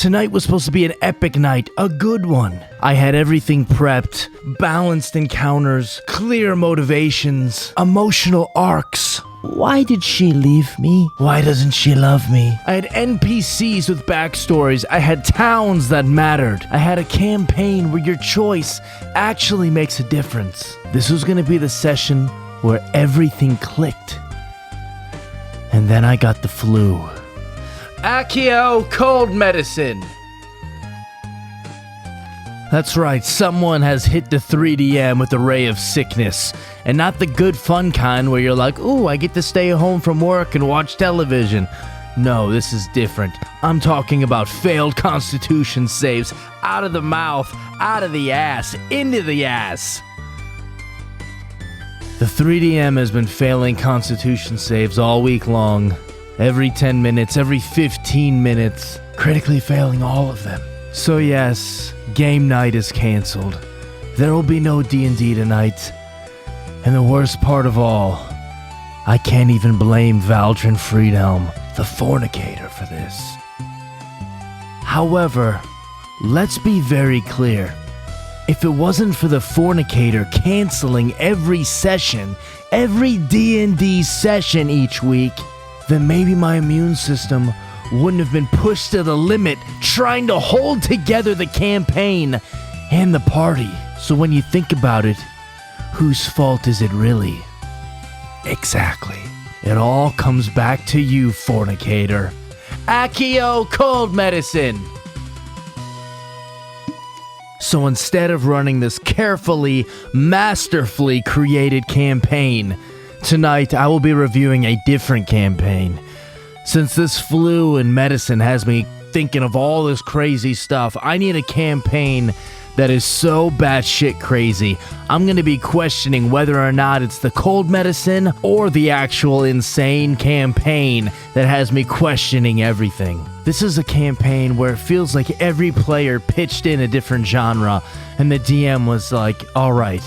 Tonight was supposed to be an epic night, a good one. I had everything prepped, balanced encounters, clear motivations, emotional arcs. Why did she leave me? Why doesn't she love me? I had NPCs with backstories. I had towns that mattered. I had a campaign where your choice actually makes a difference. This was gonna be the session where everything clicked. And then I got the flu. Accio cold medicine. That's right, someone has hit the 3DM with a ray of sickness. And not the good fun kind where you're like, ooh, I get to stay home from work and watch television. No, this is different. I'm talking about failed constitution saves. Out of the mouth, out of the ass, into the ass. The 3DM has been failing constitution saves all week long. Every 10 minutes, every 15 minutes. Critically failing all of them. So yes, game night is canceled. There will be no D&D tonight. And the worst part of all, I can't even blame Valdrin Friedhelm, the fornicator, for this. However, let's be very clear. If it wasn't for the fornicator canceling every session, every D&D session each week, then maybe my immune system wouldn't have been pushed to the limit trying to hold together the campaign and the party. So when you think about it, whose fault is it really? Exactly. It all comes back to you, fornicator. Accio cold medicine. So instead of running this carefully, masterfully created campaign, tonight I will be reviewing a different campaign. Since this flu and medicine has me thinking of all this crazy stuff, I need a campaign that is so batshit crazy. I'm going to be questioning whether or not it's the cold medicine or the actual insane campaign that has me questioning everything. This is a campaign where it feels like every player pitched in a different genre and the DM was like, alright,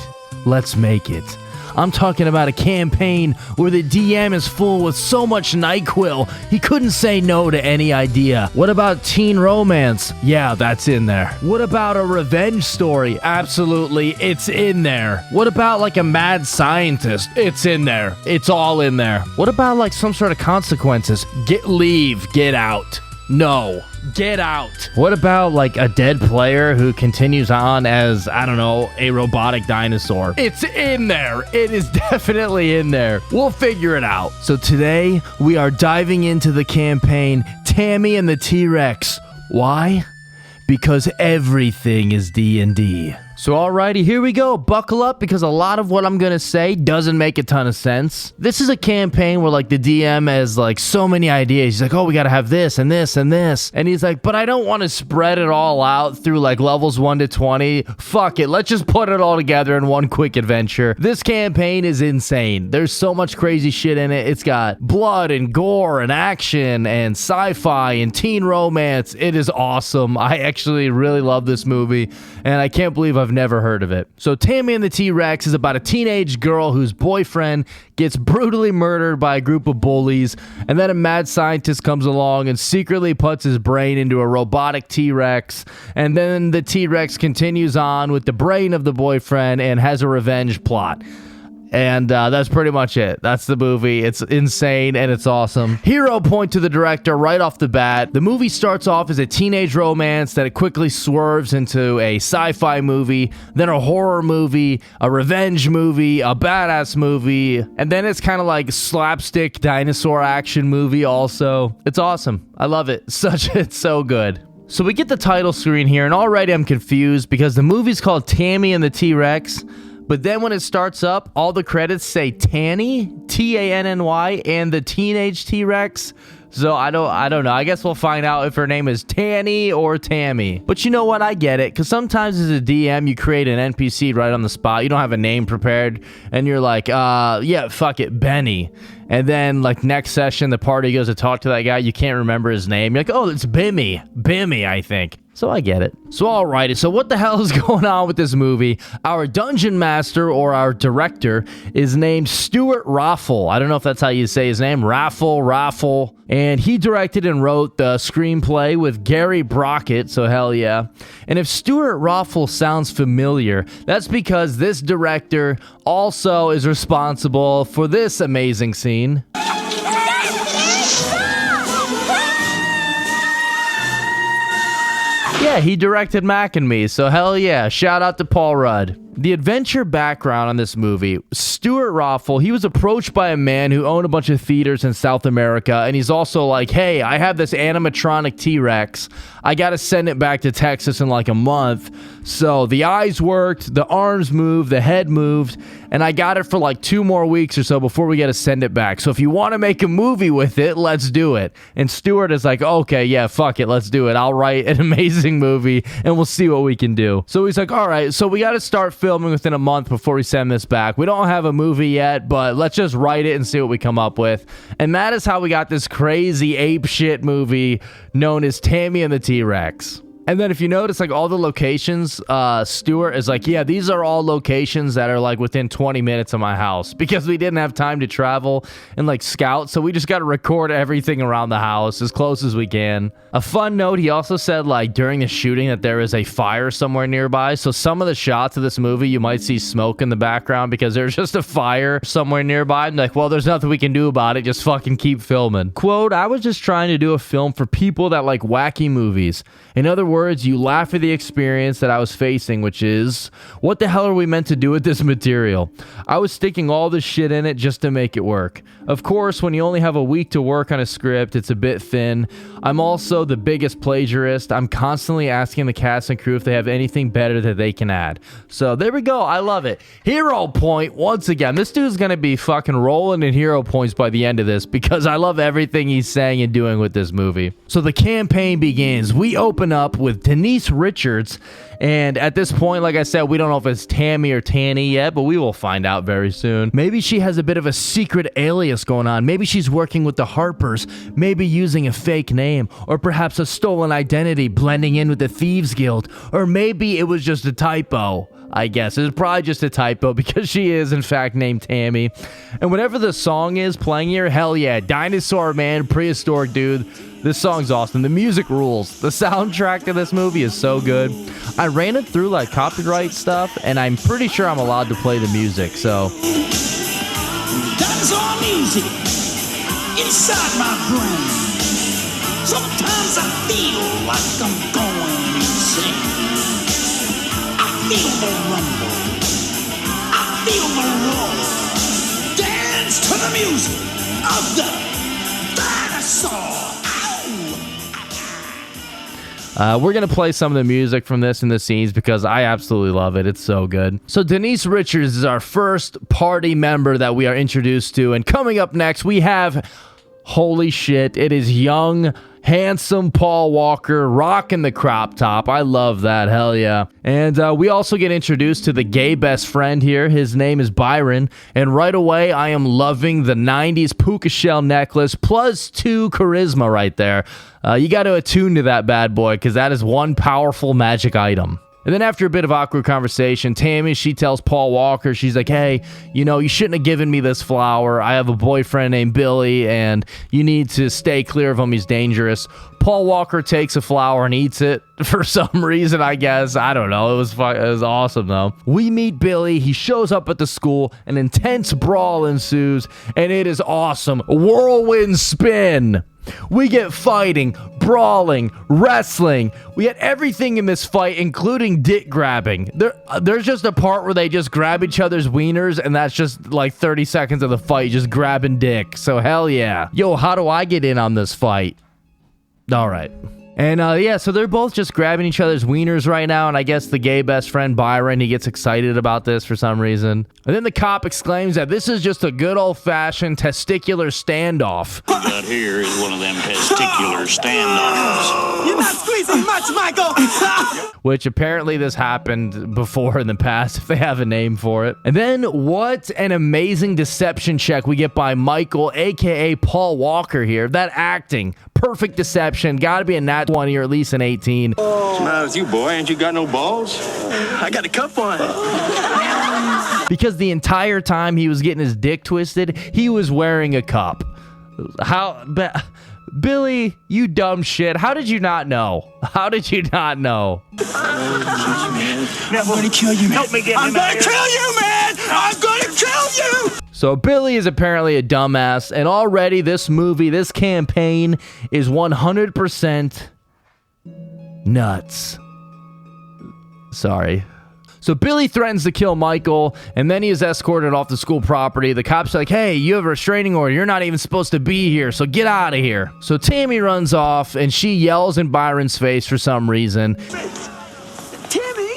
let's make it. I'm talking about a campaign where the DM is full with so much NyQuil, he couldn't say no to any idea. What about teen romance? Yeah, that's in there. What about a revenge story? Absolutely, it's in there. What about like a mad scientist? It's in there. It's all in there. What about like some sort of consequences? Leave, get out. No, get out. What about like a dead player who continues on as, I don't know, a robotic dinosaur? It's in there. It is definitely in there. We'll figure it out. So today we are diving into the campaign Tammy and the T-Rex. Why? Because everything is D&D. So alrighty, here we go. Buckle up because a lot of what I'm gonna say doesn't make a ton of sense. This is a campaign where like the DM has like so many ideas. He's like, oh, we gotta have this and this and this. And he's like, but I don't want to spread it all out through like levels 1 to 20. Fuck it, let's just put it all together in one quick adventure. This campaign is insane. There's so much crazy shit in it. It's got blood and gore and action and sci-fi and teen romance. It is awesome. I actually really love this movie and I can't believe I've never heard of it. So Tammy and the T-Rex is about a teenage girl whose boyfriend gets brutally murdered by a group of bullies, and then a mad scientist comes along and secretly puts his brain into a robotic T-Rex, and then the T-Rex continues on with the brain of the boyfriend and has a revenge plot. And that's pretty much it. That's the movie. It's insane and it's awesome. Hero point to the director right off the bat. The movie starts off as a teenage romance that it quickly swerves into a sci-fi movie, then a horror movie, a revenge movie, a badass movie, and then it's kind of like slapstick dinosaur action movie also. It's awesome. I love it. It's so good. So we get the title screen here and already I'm confused because the movie's called Tammy and the T-Rex. But then when it starts up, all the credits say Tanny, T-A-N-N-Y, and the teenage T-Rex. So I don't know. I guess we'll find out if her name is Tanny or Tammy. But you know what? I get it. Because sometimes as a DM, you create an NPC right on the spot. You don't have a name prepared. And you're like, yeah, fuck it, Benny. And then, like, next session, the party goes to talk to that guy. You can't remember his name. You're like, oh, it's Bimmy. Bimmy, I think. So I get it. So alrighty, so what the hell is going on with this movie? Our dungeon master, or our director, is named Stuart Raffle. I don't know if that's how you say his name. Raffle. And he directed and wrote the screenplay with Gary Brockett, so hell yeah. And if Stuart Raffle sounds familiar, that's because this director also is responsible for this amazing scene. Yeah, he directed Mac and Me, so hell yeah. Shout out to Paul Rudd. The adventure background on this movie, Stuart Raffle, he was approached by a man who owned a bunch of theaters in South America, and he's also like, hey, I have this animatronic T-Rex. I gotta send it back to Texas in like a month. So the eyes worked, the arms moved, the head moved, and I got it for like 2 more weeks or so before we gotta send it back. So if you want to make a movie with it, let's do it. And Stuart is like, okay, yeah, fuck it, let's do it. I'll write an amazing movie, and we'll see what we can do. So he's like, all right, so we gotta start filming within a month before we send this back. We don't have a movie yet, but let's just write it and see what we come up with. And that is how we got this crazy ape shit movie known as Tammy and the T-Rex. And then if you notice, like, all the locations, Stuart is like, yeah, these are all locations that are, like, within 20 minutes of my house, because we didn't have time to travel and, like, scout, so we just got to record everything around the house as close as we can. A fun note, he also said, like, during the shooting that there is a fire somewhere nearby, so some of the shots of this movie, you might see smoke in the background because there's just a fire somewhere nearby. I'm like, well, there's nothing we can do about it, just fucking keep filming. Quote, I was just trying to do a film for people that like wacky movies. In other words, you laugh at the experience that I was facing, which is, what the hell are we meant to do with this material? I was sticking all this shit in it just to make it work. Of course, when you only have a week to work on a script, it's a bit thin. I'm also the biggest plagiarist. I'm constantly asking the cast and crew if they have anything better that they can add. So there we go. I love it. Hero point, once again. This dude's going to be fucking rolling in hero points by the end of this, because I love everything he's saying and doing with this movie. So the campaign begins. We open up with Denise Richards, and at this point, like I said, we don't know if it's Tammy or Tanny yet, but we will find out very soon. Maybe she has a bit of a secret alias going on. Maybe she's working with the Harpers, maybe using a fake name, or perhaps a stolen identity blending in with the Thieves Guild, or maybe it was just a typo. I guess it's probably just a typo, because she is in fact named Tammy. And whatever the song is playing here, hell yeah, Dinosaur Man, Prehistoric Dude. This song's awesome. The music rules. The soundtrack to this movie is so good. I ran it through like copyright stuff, and I'm pretty sure I'm allowed to play the music, so. Dinosaur music inside my brain. Sometimes I feel like I'm going insane. I feel the rumble. I feel the roar. Dance to the music of the dinosaur. We're going to play some of the music from this in the scenes because I absolutely love it. It's so good. So Denise Richards is our first party member that we are introduced to. And coming up next, we have, holy shit, it is young, handsome Paul Walker rocking the crop top. I love that. Hell yeah. And we also get introduced to the gay best friend here. His name is Byron. And right away, I am loving the 90s puka shell necklace plus 2 charisma right there. You got to attune to that bad boy, because that is one powerful magic item. And then after a bit of awkward conversation, Tammy, she tells Paul Walker, she's like, hey, you know, you shouldn't have given me this flower. I have a boyfriend named Billy, and you need to stay clear of him. He's dangerous. Paul Walker takes a flower and eats it for some reason, I guess. I don't know. It was awesome, though. We meet Billy. He shows up at the school. An intense brawl ensues, and it is awesome. Whirlwind spin. We get fighting, brawling, wrestling. We get everything in this fight, including dick grabbing. There's just a part where they just grab each other's wieners, and that's just like 30 seconds of the fight, just grabbing dick. So hell yeah. Yo, how do I get in on this fight? All right. And yeah, so they're both just grabbing each other's wieners right now, and I guess the gay best friend Byron, he gets excited about this for some reason. And then the cop exclaims that this is just a good old-fashioned testicular standoff. What we got here is one of them testicular standoffs. You're not squeezing much, Michael. Which apparently this happened before in the past, if they have a name for it. And then what an amazing deception check we get by Michael, aka Paul Walker here. That acting, perfect deception, gotta be a nat 20 or at least an 18. What's the matter with you, boy? Ain't you got no balls? I got a cup on. Because the entire time he was getting his dick twisted, he was wearing a cup. Billy, you dumb shit. How did you not know? How did you not know? I'm gonna kill you, man. Help me get him I'm out gonna of here. kill you, man. I'm gonna kill you. So Billy is apparently a dumbass, and already this movie, this campaign is 100% nuts. Sorry. So Billy threatens to kill Michael, and then he is escorted off the school property. The cops are like, hey, you have a restraining order. You're not even supposed to be here, so get out of here. So Tammy runs off, and she yells in Byron's face for some reason. Tammy.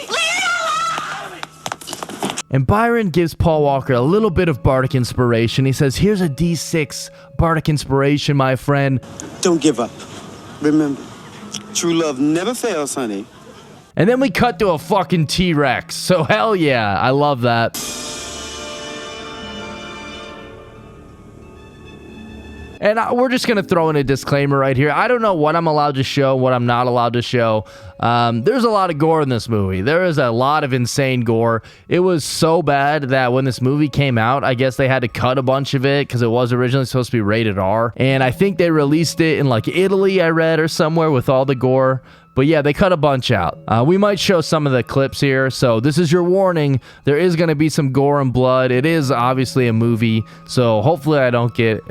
And Byron gives Paul Walker a little bit of bardic inspiration. He says, here's a D6 bardic inspiration, my friend. Don't give up. Remember, true love never fails, honey. And then we cut to a fucking T-Rex. So hell yeah, I love that. And we're just going to throw in a disclaimer right here. I don't know what I'm allowed to show, what I'm not allowed to show. There's a lot of gore in this movie. There is a lot of insane gore. It was so bad that when this movie came out, I guess they had to cut a bunch of it because it was originally supposed to be rated R. And I think they released it in like Italy, I read, or somewhere with all the gore. But yeah, they cut a bunch out. We might show some of the clips here. So this is your warning. There is going to be some gore and blood. It is obviously a movie. So hopefully I don't get,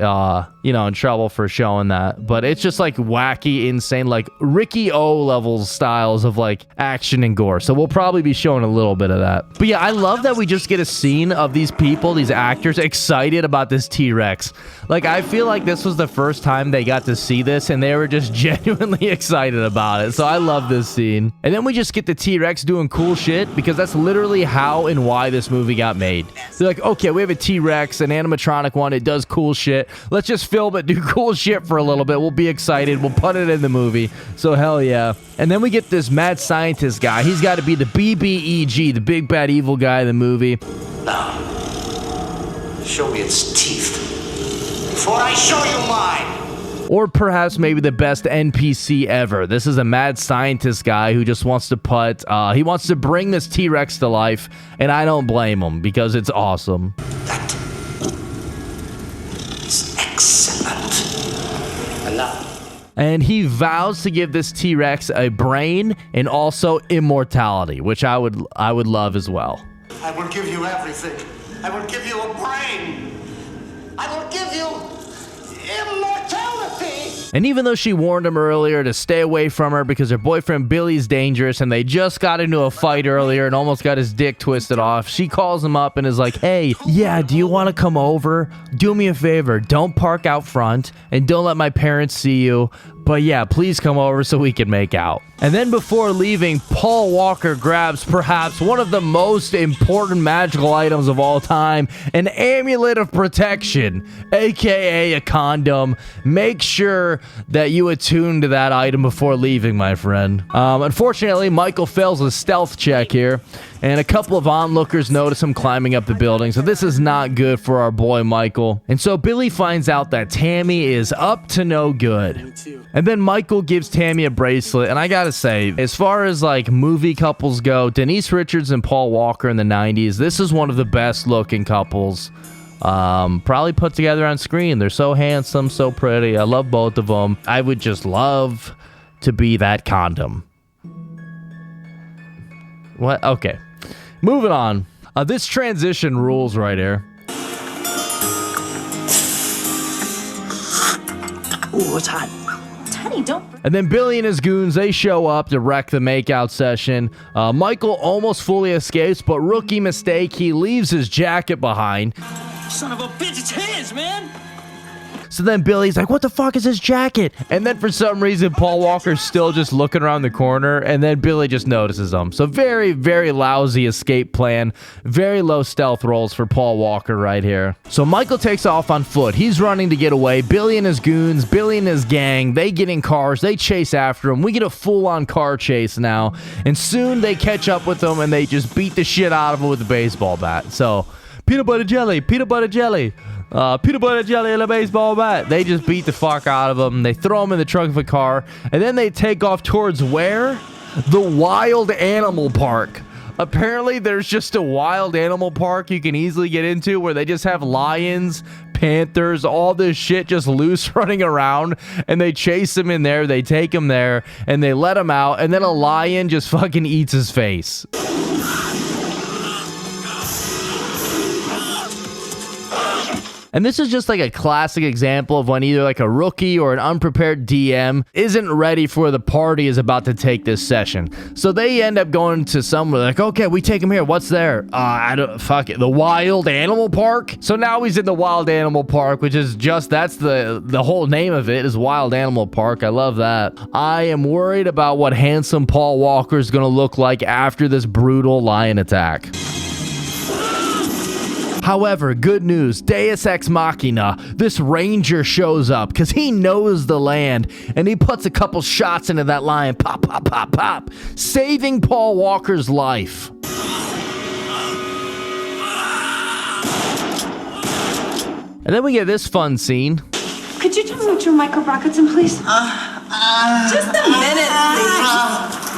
in trouble for showing that. But it's just like wacky, insane, like Ricky O levels styles of like action and gore. So we'll probably be showing a little bit of that. But yeah, I love that we just get a scene of these people, these actors excited about this T-Rex. Like I feel like this was the first time they got to see this and they were just genuinely excited about it. So I love this scene. And then we just get the T-Rex doing cool shit because that's literally how and why this movie got made. They're like, okay, we have a T-Rex, an animatronic one. It does cool shit. Let's just film it, do cool shit for a little bit. We'll be excited. We'll put it in the movie. So hell yeah. And then we get this mad scientist guy. He's got to be the BBEG, the big bad evil guy in the movie. Now, show me its teeth before I show you mine. Or perhaps maybe the best NPC ever. This is a mad scientist guy who just wants to put, he wants to bring this T-Rex to life, and I don't blame him because it's awesome. That is excellent. And now, And he vows to give this T-Rex a brain and also immortality, which I would love as well. I will give you everything. I will give you a brain. I will give you immortality. And even though she warned him earlier to stay away from her because her boyfriend Billy's dangerous and they just got into a fight earlier and almost got his dick twisted off, she calls him up and is like, hey, yeah, do you want to come over? Do me a favor. Don't park out front and don't let my parents see you. But yeah, please come over so we can make out. And then before leaving, Paul Walker grabs perhaps one of the most important magical items of all time, an amulet of protection, aka a condom. Make sure that you attune to that item before leaving, my friend. Unfortunately, Michael fails a stealth check here, and a couple of onlookers notice him climbing up the building, so this is not good for our boy Michael. And so Billy finds out that Tammy is up to no good. And then Michael gives Tammy a bracelet, and I gotta say, as far as like movie couples go, Denise Richards and Paul Walker in the 90s, this is one of the best looking couples probably put together on screen. They're so handsome, so pretty. I love both of them. I would just love to be that condom. What? Okay. Moving on. This transition rules right here. Ooh, it's hot. Teddy, don't. And then Billy and his goons, they show up to wreck the makeout session. Michael almost fully escapes, but rookie mistake, he leaves his jacket behind. Son of a bitch, it's his, man. So then Billy's like, what the fuck is his jacket? And then for some reason, Paul Walker's still just looking around the corner, and then Billy just notices him. So very, very lousy escape plan. Very low stealth rolls for Paul Walker right here. So Michael takes off on foot. He's running to get away. Billy and his goons, Billy and his gang, they get in cars. They chase after him. We get a full-on car chase now. And soon they catch up with him, and they just beat the shit out of him with a baseball bat. So, peanut butter jelly, peanut butter jelly. Peanut butter jelly and a baseball bat. They just beat the fuck out of him. They throw him in the trunk of a car. And then they take off towards where? The wild animal park. Apparently, there's just a wild animal park you can easily get into where they just have lions, panthers, all this shit just loose running around, and they chase him in there, they take him there, and they let him out, and then a lion just fucking eats his face. And this is just like a classic example of when either like a rookie or an unprepared DM isn't ready for the party is about to take this session. So they end up going to somewhere like, okay, we take him here. What's there? Fuck it. The wild animal park. So now he's in the wild animal park, which is just, that's the whole name of it is wild animal park. I love that. I am worried about what handsome Paul Walker is going to look like after this brutal lion attack. However, good news, Deus Ex Machina, this ranger shows up because he knows the land, and he puts a couple shots into that lion, pop, pop, pop, pop, saving Paul Walker's life. And then we get this fun scene. Could you tell me what your micro brackets in, please? Just a minute,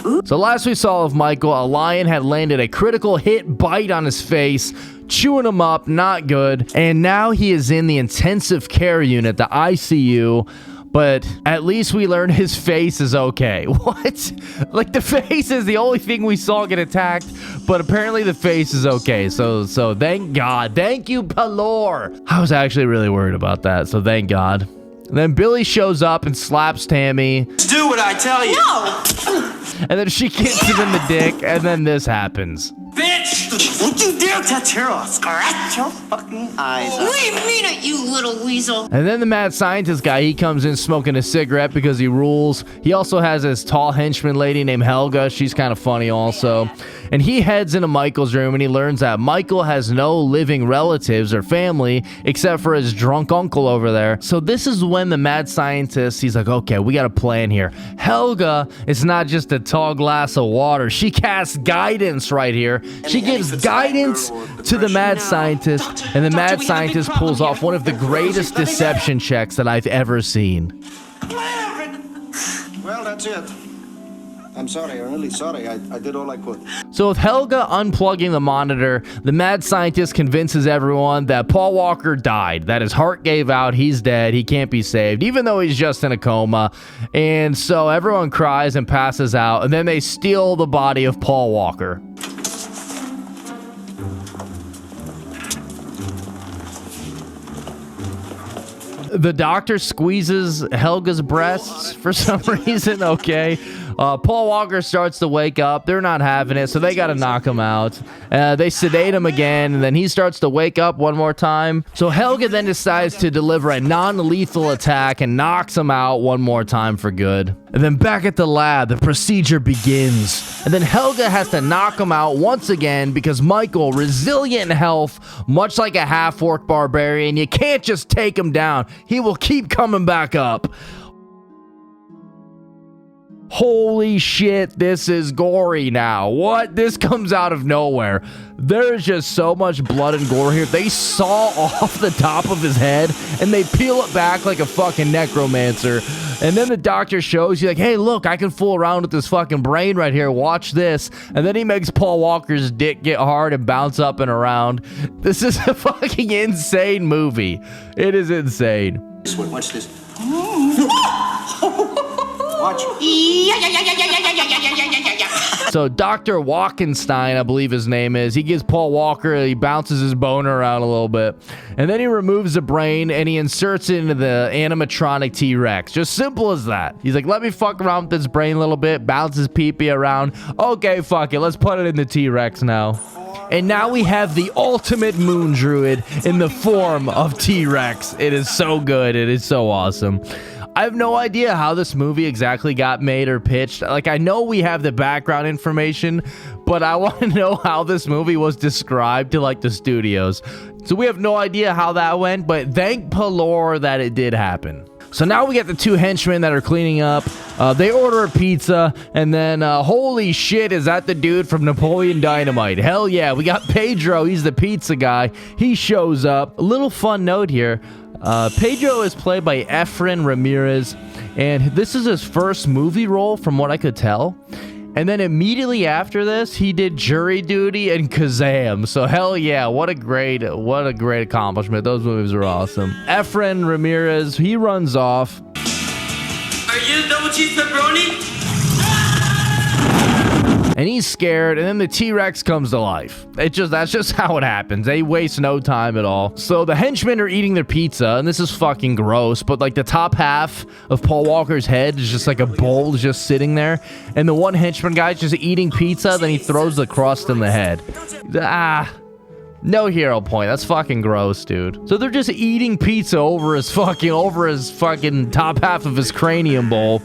please. So last we saw of Michael, a lion had landed a critical hit bite on his face, chewing him up, not good. And now he is in the intensive care unit, the ICU. But at least we learned his face is okay. What? Like, the face is the only thing we saw get attacked, but apparently the face is okay. So thank God. Thank you, Palor. I was actually really worried about that, so thank God. And then Billy shows up and slaps Tammy. Do what I tell you. No! And then she kicks him in the dick, and then this happens. Bitch! Don't you dare touch her or I'll scratch your fucking eyes out. Leave me to you, little weasel. And then the mad scientist guy, he comes in smoking a cigarette because he rules. He also has this tall henchman lady named Helga. She's kind of funny also. And he heads into Michael's room and he learns that Michael has no living relatives or family except for his drunk uncle over there. So this is when the mad scientist, he's like, okay, we got a plan here. Helga is not just a tall glass of water. She casts guidance right here. She gives guidance to the mad scientist, and the mad scientist pulls off one of the greatest deception checks that I've ever seen. Well, that's it. I'm sorry. I'm really sorry. I did all I could. So with Helga unplugging the monitor, the mad scientist convinces everyone that Paul Walker died, that his heart gave out, he's dead, he can't be saved, even though he's just in a coma. And so everyone cries and passes out, and then they steal the body of Paul Walker. The doctor squeezes Helga's breasts for some reason, okay. Paul Walker starts to wake up. They're not having it, so they got to knock him out. They sedate him again, and then he starts to wake up one more time. So Helga then decides to deliver a non-lethal attack and knocks him out one more time for good. And then back at the lab, the procedure begins. And then Helga has to knock him out once again because Michael, resilient in health, much like a half-orc barbarian, you can't just take him down. He will keep coming back up. Holy shit, this is gory now. What? This comes out of nowhere. There's just so much blood and gore here. They saw off the top of his head and they peel it back like a fucking necromancer. And then the doctor shows you like, hey, look, I can fool around with this fucking brain right here. Watch this. And then he makes Paul Walker's dick get hard and bounce up and around. This is a fucking insane movie. It is insane. Watch this. Watch. So Dr. Walkenstein, I believe his name is, he gives Paul Walker, he bounces his boner around a little bit. And then he removes the brain and he inserts it into the animatronic T-Rex. Just simple as that. He's like, let me fuck around with this brain a little bit, bounces pee-pee around. Okay, fuck it, let's put it in the T-Rex now. And now we have the ultimate moon druid in the form of T-Rex. It is so good. It is so awesome. I have no idea how this movie exactly got made or pitched. Like, I know we have the background information, but I want to know how this movie was described to, like, the studios. So we have no idea how that went, but thank Palor that it did happen. So now we got the two henchmen that are cleaning up. They order a pizza, and then, holy shit, is that the dude from Napoleon Dynamite? Hell yeah, we got Pedro. He's the pizza guy. He shows up. A little fun note here. Pedro is played by Efren Ramirez, and this is his first movie role from what I could tell. And then immediately after this, he did Jury Duty and Kazam. So hell yeah, what a great accomplishment. Those movies are awesome. Efren Ramirez, he runs off. Are you the double cheese pepperoni? And he's scared, and then the T-Rex comes to life. That's just how it happens. They waste no time at all. So the henchmen are eating their pizza, and this is fucking gross, but like the top half of Paul Walker's head is just like a bowl just sitting there, and the one henchman guy's just eating pizza, then he throws the crust in the head. No hero point. That's fucking gross, dude. So they're just eating pizza over his fucking top half of his cranium bowl,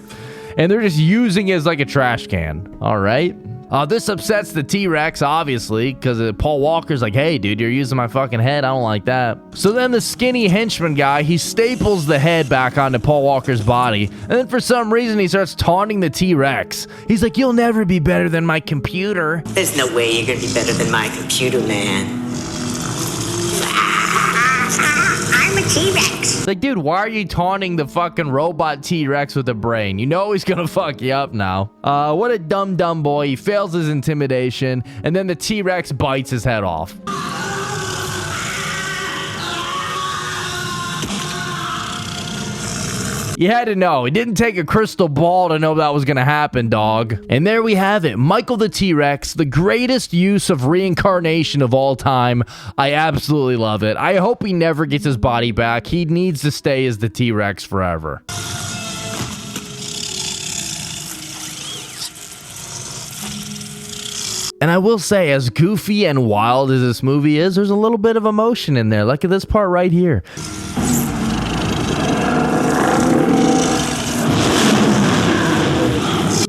and they're just using it as like a trash can. All right. This upsets the T-Rex, obviously, because Paul Walker's like, hey, dude, you're using my fucking head. I don't like that. So then the skinny henchman guy, he staples the head back onto Paul Walker's body. And then for some reason, he starts taunting the T-Rex. He's like, you'll never be better than my computer. There's no way you're gonna be better than my computer, man. I'm a T-Rex. Like, dude, why are you taunting the fucking robot T-Rex with a brain? You know he's gonna fuck you up now. What a dumb boy. He fails his intimidation, and then the T-Rex bites his head off. You had to know. It didn't take a crystal ball to know that was going to happen, dog. And there we have it. Michael the T-Rex, the greatest use of reincarnation of all time. I absolutely love it. I hope he never gets his body back. He needs to stay as the T-Rex forever. And I will say, as goofy and wild as this movie is, there's a little bit of emotion in there. Look at this part right here.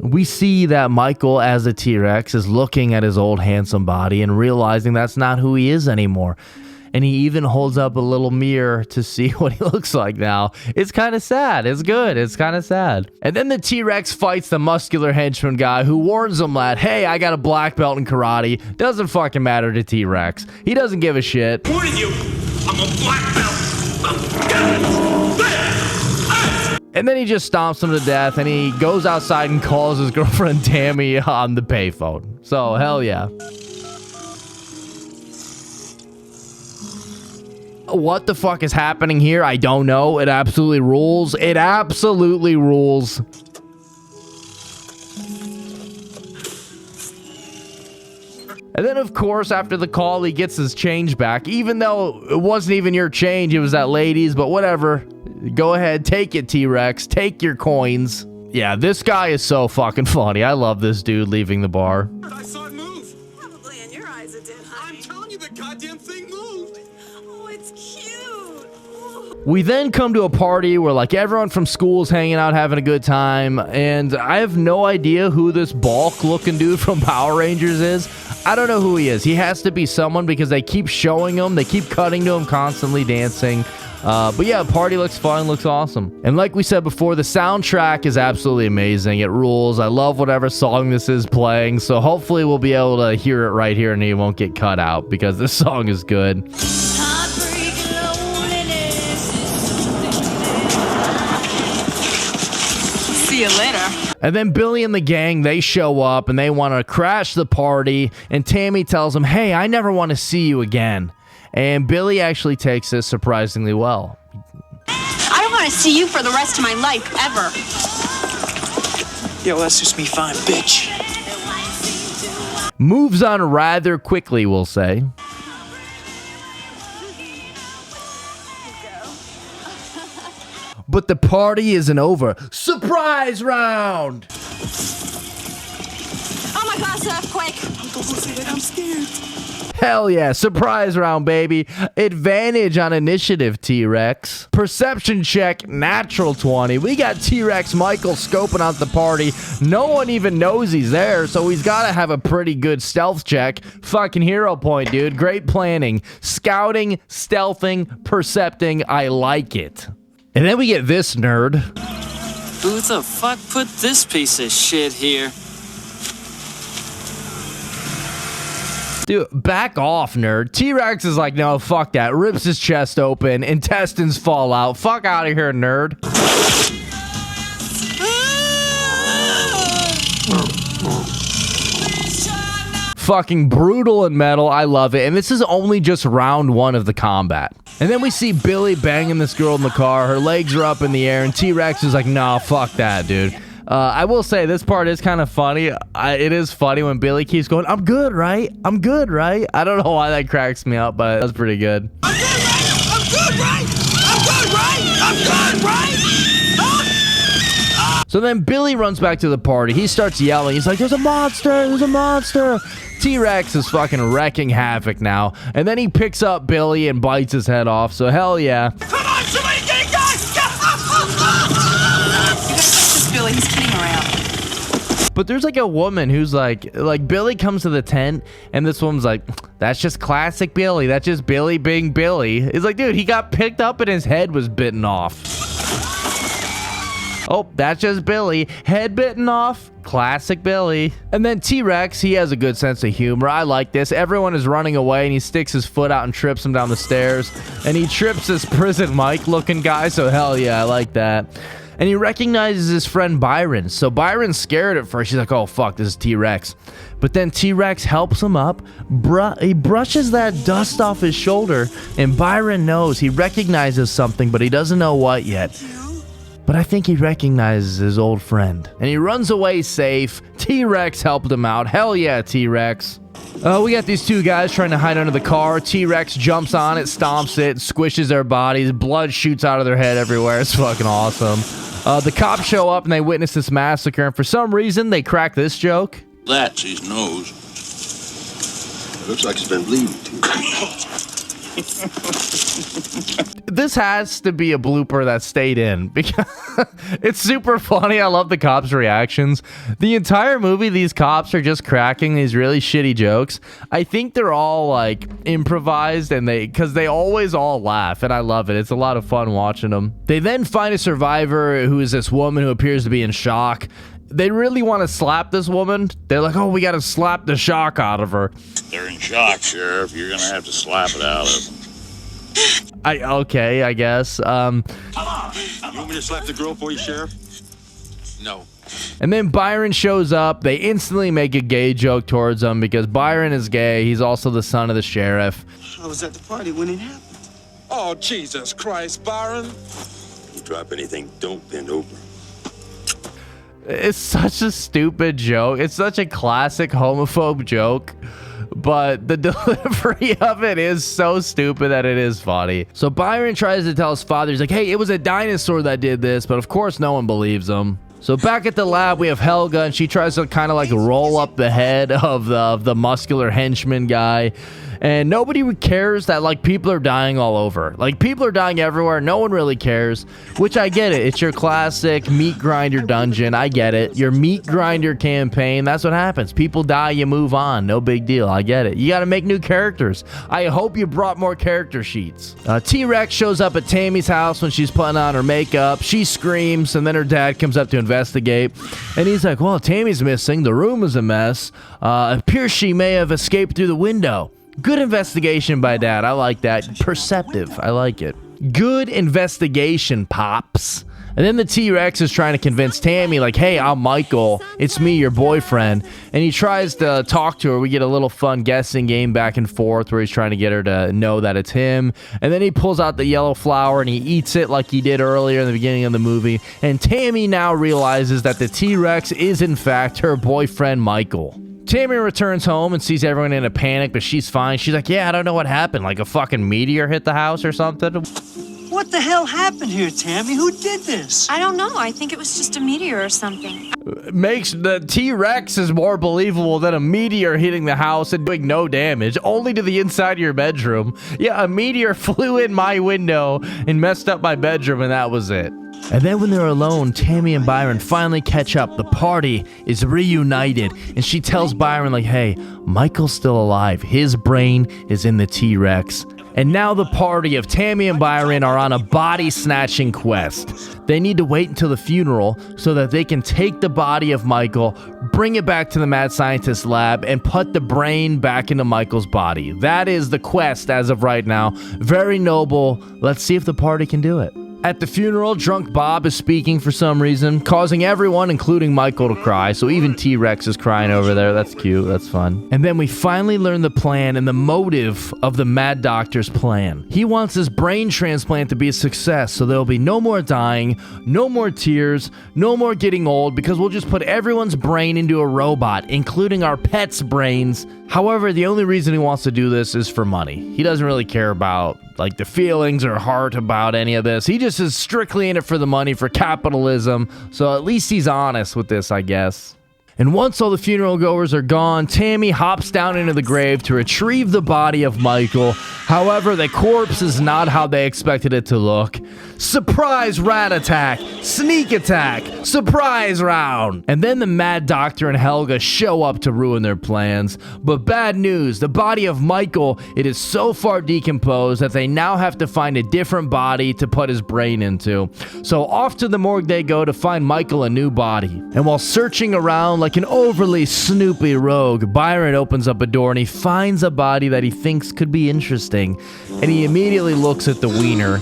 We see that Michael, as a T-Rex, is looking at his old handsome body and realizing that's not who he is anymore. And he even holds up a little mirror to see what he looks like now. It's kind of sad. It's good. It's kind of sad. And then the T-Rex fights the muscular henchman guy who warns him that, hey, I got a black belt in karate. Doesn't fucking matter to T-Rex. He doesn't give a shit. Warning you, I'm a black belt. And then he just stomps him to death, and he goes outside and calls his girlfriend Tammy on the payphone. So, hell yeah. What the fuck is happening here? I don't know. It absolutely rules. It absolutely rules. And then, of course, after the call, he gets his change back, even though it wasn't even your change. It was that lady's, but whatever. Go ahead, take it, T-Rex. Take your coins. Yeah, this guy is so fucking funny. I love this dude leaving the bar. I saw it move. Probably in your eyes it did, honey. I'm telling you, the goddamn thing moved. Oh, it's cute. Oh. We then come to a party where, like, everyone from school is hanging out, having a good time, and I have no idea who this Bulk-looking dude from Power Rangers is. I don't know who he is. He has to be someone because they keep showing him. They keep cutting to him, constantly dancing. But yeah, party looks fun, looks awesome. And like we said before, the soundtrack is absolutely amazing. It rules. I love whatever song this is playing. So hopefully we'll be able to hear it right here and it won't get cut out because this song is good. See you later. And then Billy and the gang, they show up and they want to crash the party. And Tammy tells him, hey, I never want to see you again. And Billy actually takes this surprisingly well. I don't want to see you for the rest of my life, ever. Yo, that's just me fine, bitch. Moves on rather quickly, we'll say. But the party isn't over. Surprise round! Oh my gosh, earthquake! Don't say that, I'm scared. Hell yeah, surprise round, baby. Advantage on initiative, T-Rex. Perception check, natural 20. We got T-Rex Michael scoping out the party. No one even knows he's there, so he's got to have a pretty good stealth check. Fucking hero point, dude. Great planning. Scouting, stealthing, percepting. I like it. And then we get this nerd. Who the fuck put this piece of shit here? Dude, back off, nerd. T-Rex is like, no, fuck that. Rips his chest open. Intestines fall out. Fuck out of here, nerd. Fucking brutal and metal. I love it. And this is only just round 1 of the combat. And then we see Billy banging this girl in the car. Her legs are up in the air. And T-Rex is like, nah, fuck that, dude. I will say this part is kind of funny. It is funny when Billy keeps going, I'm good, right? I'm good, right? I don't know why that cracks me up, but that's pretty good. I'm good, right? I'm good, right? I'm good, right? I'm good, right? So then Billy runs back to the party. He starts yelling. He's like, there's a monster. There's a monster. T-Rex is fucking wrecking havoc now. And then he picks up Billy and bites his head off. So hell yeah. Come on, somebody get a gun! You guys catch this Billy. He's kidding around. But there's like a woman who's like Billy comes to the tent and this woman's like, that's just classic Billy. That's just Billy being Billy. It's like, dude, he got picked up and his head was bitten off. Oh, that's just Billy. Head bitten off. Classic Billy. And then T-Rex, he has a good sense of humor. I like this. Everyone is running away and he sticks his foot out and trips him down the stairs. And he trips this prison Mike looking guy. So hell yeah, I like that. And he recognizes his friend Byron. So Byron's scared at first. She's like, oh, fuck, this is T-Rex. But then T-Rex helps him up. He brushes that dust off his shoulder. And Byron knows. He recognizes something, but he doesn't know what yet. But I think he recognizes his old friend. And he runs away safe. T-Rex helped him out. Hell yeah, T-Rex. We got these two guys trying to hide under the car. T-Rex jumps on it, stomps it, squishes their bodies. Blood shoots out of their head everywhere. It's fucking awesome. The cops show up and they witness this massacre. And for some reason, they crack this joke. That's his nose. Looks like it's been bleeding too. This has to be a blooper that stayed in because it's super funny. I love the cops' reactions. The entire movie, these cops are just cracking these really shitty jokes. I think they're all like improvised and because they always all laugh and I love it. It's a lot of fun watching them. They then find a survivor who is this woman who appears to be in shock. They really want to slap this woman. They're like, oh, we got to slap the shock out of her. They're in shock, Sheriff. You're going to have to slap it out of them. Okay, I guess. You want me to slap the girl for you, Sheriff? No. And then Byron shows up. They instantly make a gay joke towards him because Byron is gay. He's also the son of the sheriff. I was at the party when it happened. Oh, Jesus Christ, Byron. You drop anything, don't bend over. It's such a stupid joke. It's such a classic homophobe joke. But the delivery of it is so stupid that it is funny. So Byron tries to tell his father, he's like, hey, it was a dinosaur that did this. But of course, no one believes him. So back at the lab, we have Helga, and she tries to kind of like roll up the head of the muscular henchman guy. And nobody cares that like people are dying all over. Like people are dying everywhere. No one really cares, which I get it. It's your classic meat grinder dungeon. I get it. Your meat grinder campaign. That's what happens. People die, you move on. No big deal. I get it. You got to make new characters. I hope you brought more character sheets. T-Rex shows up at Tammy's house when she's putting on her makeup. She screams, and then her dad comes up to investigate. And he's like, well, Tammy's missing. The room is a mess. Appears she may have escaped through the window. Good investigation by Dad. I like that. Perceptive. I like it. Good investigation, Pops. And then the T-Rex is trying to convince Tammy, like, hey, I'm Michael. It's me, your boyfriend. And he tries to talk to her. We get a little fun guessing game back and forth where he's trying to get her to know that it's him. And then he pulls out the yellow flower and he eats it like he did earlier in the beginning of the movie. And Tammy now realizes that the T-Rex is, in fact, her boyfriend, Michael. Tammy returns home and sees everyone in a panic, but she's fine. She's like, yeah, I don't know what happened. Like a fucking meteor hit the house or something. What What the hell happened here, Tammy? Who did this? I don't know. I think it was just a meteor or something. Makes the T-Rex is more believable than a meteor hitting the house and doing no damage, only to the inside of your bedroom. Yeah, a meteor flew in my window and messed up my bedroom, and that was it. And then when they're alone, Tammy and Byron finally catch up. The party is reunited, and she tells Byron, like, hey, Michael's still alive. His brain is in the T-Rex. And now the party of Tammy and Byron are on a body-snatching quest. They need to wait until the funeral so that they can take the body of Michael, bring it back to the mad scientist lab, and put the brain back into Michael's body. That is the quest as of right now. Very noble. Let's see if the party can do it. At the funeral, drunk Bob is speaking for some reason, causing everyone, including Michael, to cry. So even T-Rex is crying over there. That's cute. That's fun. And then we finally learn the plan and the motive of the Mad Doctor's plan. He wants his brain transplant to be a success, so there'll be no more dying, no more tears, no more getting old, because we'll just put everyone's brain into a robot, including our pets' brains. However, the only reason he wants to do this is for money. He doesn't really care about like the feelings or heart about any of this. He just is strictly in it for the money, for capitalism. So at least he's honest with this, I guess. And once all the funeral goers are gone, Tammy hops down into the grave to retrieve the body of Michael. However, the corpse is not how they expected it to look. Surprise rat attack, sneak attack, surprise round. And then the Mad Doctor and Helga show up to ruin their plans. But bad news, the body of Michael, it is so far decomposed that they now have to find a different body to put his brain into. So off to the morgue they go to find Michael a new body. And while searching around like an overly snoopy rogue, Byron opens up a door and he finds a body that he thinks could be interesting. And he immediately looks at the wiener,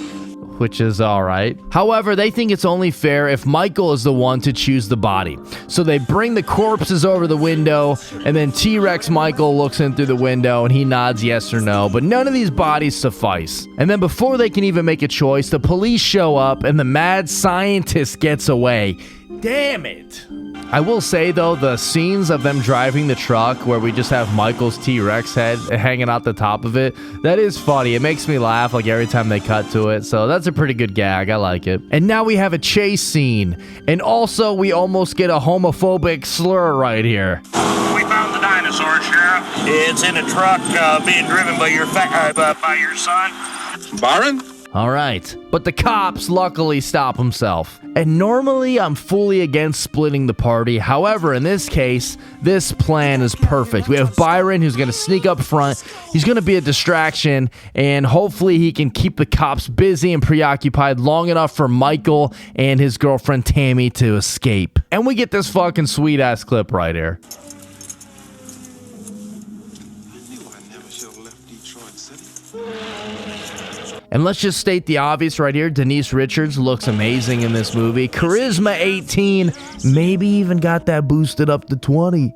which is alright. However, they think it's only fair if Michael is the one to choose the body. So they bring the corpses over the window, and then T-Rex Michael looks in through the window and he nods yes or no, but none of these bodies suffice. And then before they can even make a choice, the police show up and the mad scientist gets away. Damn it! I will say, though, the scenes of them driving the truck where we just have Michael's T-Rex head hanging out the top of it, that is funny. It makes me laugh like every time they cut to it, so that's a pretty good gag. I like it. And now we have a chase scene, and also we almost get a homophobic slur right here. We found the dinosaur, Sheriff. It's in a truck being driven by your son. Byron? Alright, but the cops luckily stop himself. And normally I'm fully against splitting the party. However, in this case, this plan is perfect. We have Byron who's going to sneak up front. He's going to be a distraction, and hopefully he can keep the cops busy and preoccupied long enough for Michael and his girlfriend Tammy to escape. And we get this fucking sweet ass clip right here. And let's just state the obvious right here. Denise Richards looks amazing in this movie. Charisma 18, maybe even got that boosted up to 20.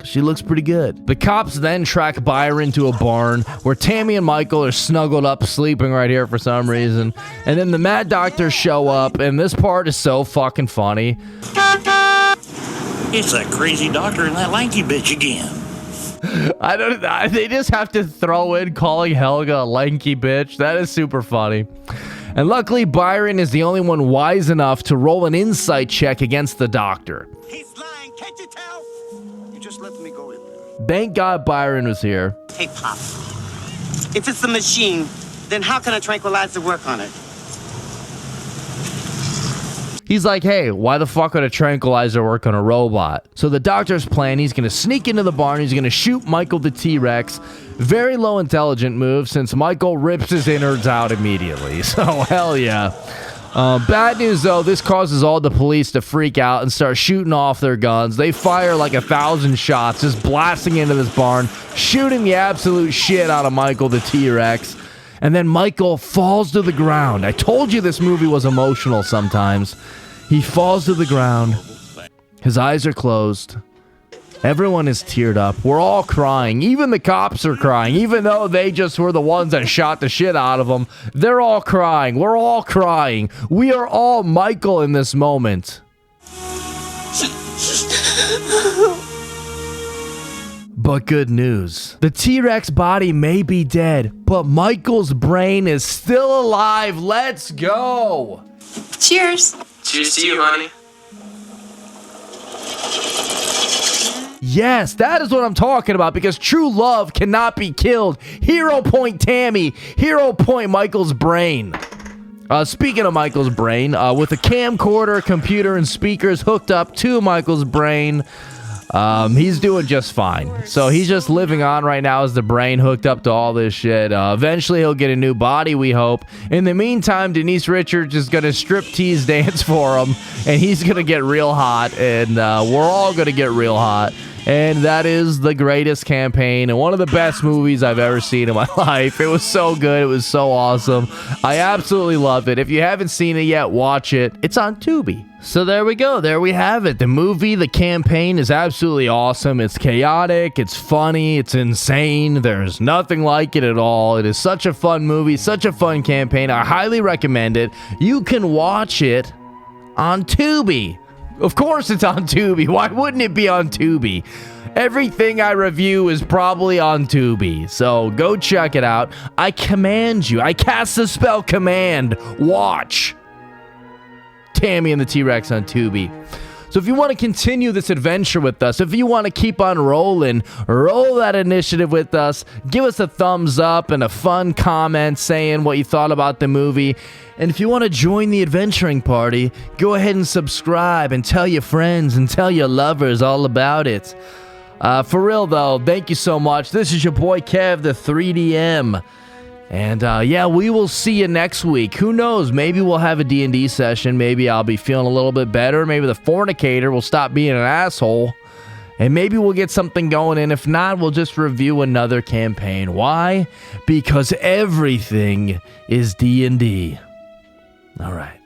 She looks pretty good. The cops then track Byron to a barn where Tammy and Michael are snuggled up sleeping right here for some reason. And then the Mad Doctors show up, and this part is so fucking funny. It's that crazy doctor and that lanky bitch again. They just have to throw in calling Helga a lanky bitch. That is super funny. And luckily, Byron is the only one wise enough to roll an insight check against the doctor. He's lying, can't you tell? You just let me go in there. Thank God Byron was here. Hey, Pop. If it's the machine, then how can a tranquilizer work on it? He's like, hey, why the fuck would a tranquilizer work on a robot? So the doctor's plan, he's going to sneak into the barn, he's going to shoot Michael the T-Rex. Very low intelligent move since Michael rips his innards out immediately. So hell yeah. Bad news though, this causes all the police to freak out and start shooting off their guns. They fire like 1,000 shots, just blasting into this barn, shooting the absolute shit out of Michael the T-Rex. And then Michael falls to the ground. I told you this movie was emotional sometimes. He falls to the ground. His eyes are closed. Everyone is teared up. We're all crying. Even the cops are crying. Even though they just were the ones that shot the shit out of him, they're all crying. We're all crying. We are all Michael in this moment. But good news. The T-Rex body may be dead, but Michael's brain is still alive. Let's go. Cheers. Cheers to you, honey. Yes, that is what I'm talking about, because true love cannot be killed. Hero point Tammy. Hero point Michael's brain. Speaking of Michael's brain, with a camcorder, computer, and speakers hooked up to Michael's brain, he's doing just fine. So he's just living on right now as the brain hooked up to all this shit. Eventually he'll get a new body, we hope. In the meantime, Denise Richards is going to striptease dance for him, and he's going to get real hot, and we're all going to get real hot. And that is the greatest campaign and one of the best movies I've ever seen in my life. It was so good. It was so awesome. I absolutely loved it. If you haven't seen it yet, watch it. It's on Tubi. So there we go. There we have it. The movie, the campaign is absolutely awesome. It's chaotic. It's funny. It's insane. There's nothing like it at all. It is such a fun movie, such a fun campaign. I highly recommend it. You can watch it on Tubi. Of course it's on Tubi. Why wouldn't it be on Tubi? Everything I review is probably on Tubi. So go check it out. I command you. I cast the spell command. Watch Tammy and the T-Rex on Tubi. So if you want to continue this adventure with us, if you want to keep on rolling, roll that initiative with us, give us a thumbs up and a fun comment saying what you thought about the movie. And if you want to join the adventuring party, go ahead and subscribe and tell your friends and tell your lovers all about it. For real though, thank you so much. This is your boy Kev, the 3DM. And yeah, we will see you next week. Who knows? Maybe we'll have a D&D session. Maybe I'll be feeling a little bit better. Maybe the fornicator will stop being an asshole. And maybe we'll get something going. And if not, we'll just review another campaign. Why? Because everything is D&D. All right.